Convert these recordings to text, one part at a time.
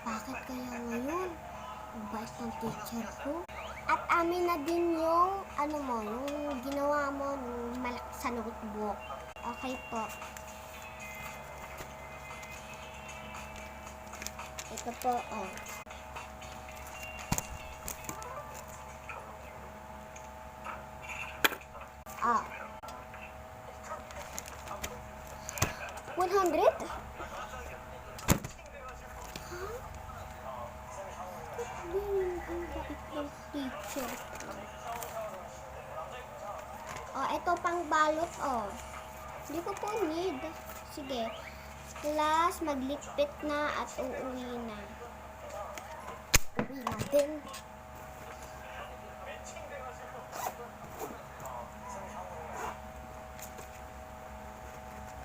Bakit kaya ngayon? Ang bait ng teacher ko. At amin na din yung, yung ginawa mo sa notebook. Okay po. Ito po, oh. Ah. 100? Teacher. Oh, ito pang balot, oh. Hindi ko po need. Sige. Class, magligpit na at uuwi na. Uwi na din.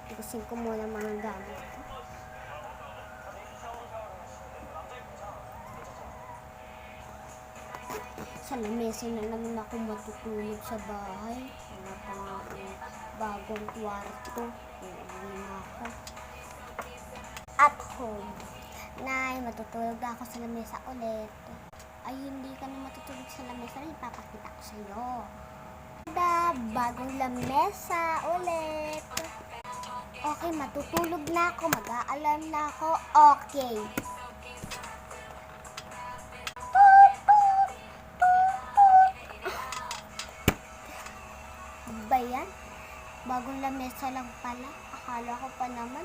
Tigasin ko muna mga gamit ko. Sa lamesa na naman ako matutulog sa bahay. Wala pa nga akong bagong kwarto. Uuwi na ako. At home. Nay, matutulog ako sa lamesa ulit. Ay, hindi ka na matutulog sa lamesa. Ipapakita ko sa'yo. Bagong lamesa ulit. Okay, matutulog na ako. Mag-aalarm na ako. Okay. Ba yan? Bagong lamesa lang pala. Akala ko pa naman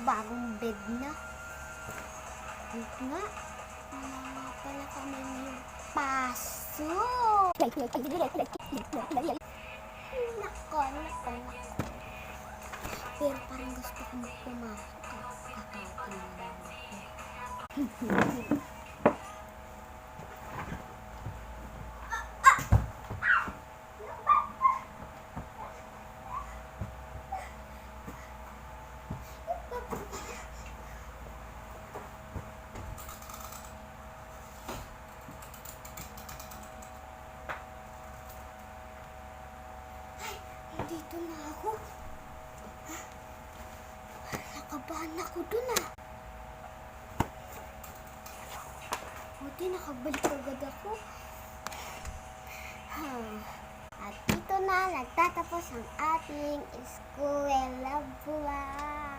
bagong bed na. Ito nga. Wala pala kami yung paso. Nako. Pero parang gusto ko pumasok. Kakautin na lang ako. Dito na ako. Nakabahan ako dun ah. Buti nakabalik agad ako. At dito na nagtatapos ang ating eskwela buwan.